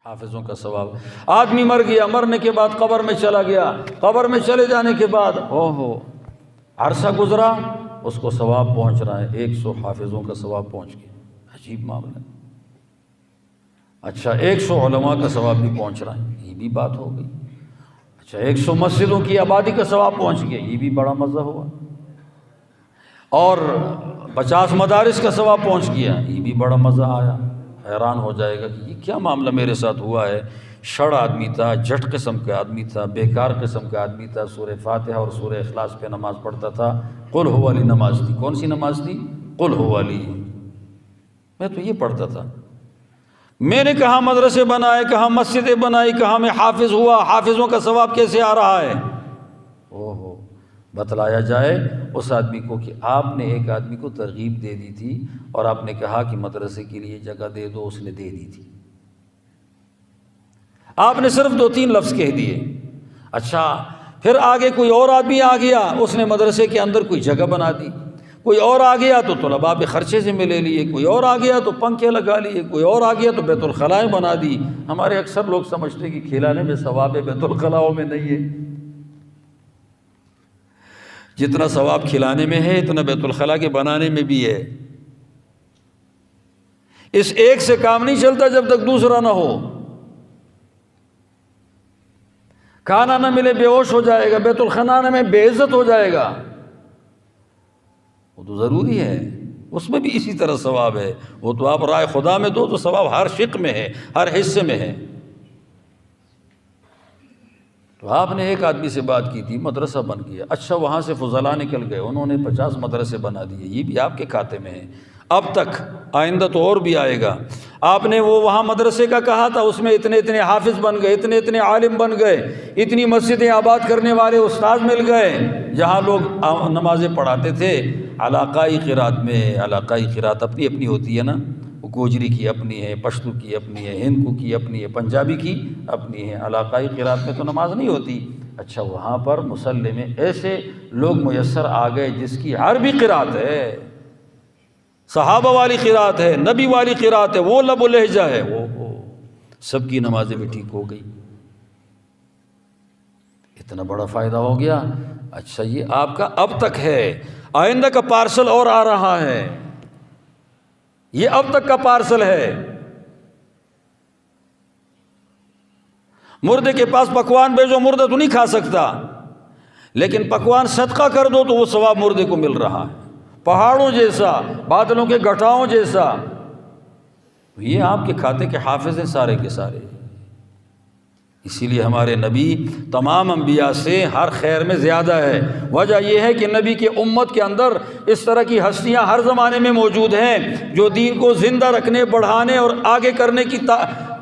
حافظوں کا ثواب۔ آدمی مر گیا، مرنے کے بعد قبر میں چلا گیا، قبر میں چلے جانے کے بعد عرصہ گزرا، اس کو ثواب پہنچ رہا ہے، 100 حافظوں کا ثواب پہنچ گیا۔ عجیب معاملہ۔ اچھا 100 علماء کا ثواب بھی پہنچ رہا ہے، یہ بھی بات ہو گئی۔ اچھا 100 مسجدوں کی آبادی کا ثواب پہنچ گیا، یہ بھی بڑا مزہ ہوا۔ اور 50 مدارس کا ثواب پہنچ گیا، یہ بھی بڑا مزہ آیا۔ حیران ہو جائے گا کہ یہ کیا معاملہ میرے ساتھ ہوا ہے۔ شڑ آدمی تھا، جھٹ قسم کا آدمی تھا، بیکار قسم کا آدمی تھا، سورہ فاتحہ اور سورہ اخلاص پہ نماز پڑھتا تھا، قل ہو والی نماز تھی۔ کون سی نماز تھی؟ قل ہو والی۔ میں تو یہ پڑھتا تھا۔ میں نے کہاں مدرسے بنائے، کہاں مسجدیں بنائی، کہاں میں حافظ ہوا، حافظوں کا ثواب کیسے آ رہا ہے؟ بتلایا جائے اس آدمی کو کہ آپ نے ایک آدمی کو ترغیب دے دی تھی اور آپ نے کہا کہ مدرسے کے لیے جگہ دے دو، اس نے دے دی تھی۔ آپ نے صرف 2-3 لفظ کہہ دیے۔ اچھا پھر آگے کوئی اور آدمی آ گیا، اس نے مدرسے کے اندر کوئی جگہ بنا دی، کوئی اور آ گیا تو طلباء کے خرچے سے میں لے لیے، کوئی اور آ گیا تو پنکھے لگا لیے، کوئی اور آ گیا تو بیت الخلاء بنا دی۔ ہمارے اکثر لوگ سمجھتے کہ کھلانے میں ثواب ہے، بیت الخلاء میں نہیں ہے۔ جتنا ثواب کھلانے میں ہے اتنا بیت الخلاء کے بنانے میں بھی ہے۔ اس ایک سے کام نہیں چلتا جب تک دوسرا نہ ہو۔ کھانا نہ ملے بے ہوش ہو جائے گا، بیت الخلاء میں بے عزت ہو جائے گا، وہ تو ضروری ہے، اس میں بھی اسی طرح ثواب ہے۔ وہ تو آپ رائے خدا میں دو تو ثواب ہر شق میں ہے، ہر حصے میں ہے۔ تو آپ نے ایک آدمی سے بات کی تھی، مدرسہ بن گیا۔ اچھا وہاں سے فضلاء نکل گئے، انہوں نے 50 مدرسے بنا دیے، یہ بھی آپ کے کھاتے میں ہے۔ اب تک، آئندہ تو اور بھی آئے گا۔ آپ نے وہ وہاں مدرسے کا کہا تھا، اس میں اتنے حافظ بن گئے، اتنے عالم بن گئے، اتنی مسجدیں آباد کرنے والے استاد مل گئے۔ جہاں لوگ نمازیں پڑھاتے تھے علاقائی قرات میں، علاقائی قرات اپنی اپنی ہوتی ہے نا، گوجری کی اپنی ہے، پشتو کی اپنی ہے، ہندکو کی اپنی ہے، پنجابی کی اپنی ہے۔ علاقائی قرات میں تو نماز نہیں ہوتی۔ اچھا وہاں پر مصلی میں ایسے لوگ میسر آ گئے جس کی عربی قرات ہے، صحابہ والی قرات ہے، نبی والی قرات ہے، وہ لب و لہجہ ہے، وہ سب کی نمازیں بھی ٹھیک ہو گئی۔ اتنا بڑا فائدہ ہو گیا۔ اچھا یہ آپ کا اب تک ہے، آئندہ کا پارسل اور آ رہا ہے۔ یہ اب تک کا پارسل ہے۔ مردے کے پاس پکوان بھیجو، مردہ تو نہیں کھا سکتا، لیکن پکوان صدقہ کر دو تو وہ ثواب مردے کو مل رہا ہے، پہاڑوں جیسا، بادلوں کے گٹھاؤں جیسا۔ یہ آپ کے کھاتے کے حافظ ہیں سارے کے سارے۔ اسی لیے ہمارے نبی تمام انبیاء سے ہر خیر میں زیادہ ہے۔ وجہ یہ ہے کہ نبی کے امت کے اندر اس طرح کی ہستیاں ہر زمانے میں موجود ہیں جو دین کو زندہ رکھنے، بڑھانے اور آگے کرنے کی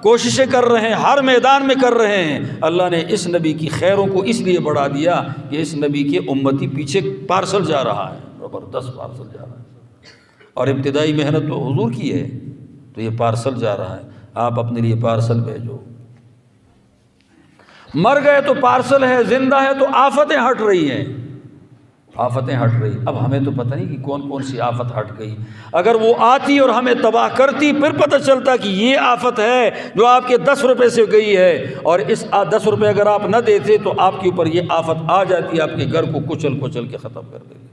کوششیں کر رہے ہیں، ہر میدان میں کر رہے ہیں۔ اللہ نے اس نبی کی خیروں کو اس لیے بڑھا دیا کہ اس نبی کے امتی پیچھے پارسل جا رہا ہے، زبردست پارسل جا رہا ہے، اور ابتدائی محنت تو حضور کی ہے، تو یہ پارسل جا رہا ہے۔ آپ اپنے لیے پارسل بھیجو۔ مر گئے تو پارسل ہے، زندہ ہے تو آفتیں ہٹ رہی ہیں، آفتیں ہٹ رہی۔ اب ہمیں تو پتہ نہیں کہ کون کون سی آفت ہٹ گئی۔ اگر وہ آتی اور ہمیں تباہ کرتی پھر پتہ چلتا کہ یہ آفت ہے جو آپ کے 10 روپے سے گئی ہے، اور اس 10 روپے اگر آپ نہ دیتے تو آپ کے اوپر یہ آفت آ جاتی، آپ کے گھر کو کچل کے ختم کر دیتی،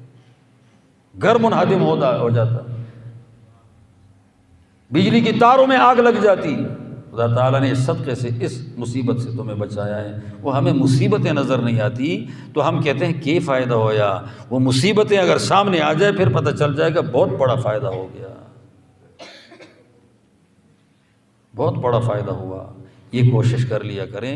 گھر منہدم ہو جاتا، بجلی کی تاروں میں آگ لگ جاتی۔ خدا تعالیٰ نے اس صدقے سے اس مصیبت سے تمہیں بچایا ہے۔ وہ ہمیں مصیبتیں نظر نہیں آتی تو ہم کہتے ہیں کہ فائدہ ہویا، وہ مصیبتیں اگر سامنے آ جائے پھر پتہ چل جائے گا بہت بڑا فائدہ ہو گیا، بہت بڑا فائدہ ہوا۔ یہ کوشش کر لیا کریں۔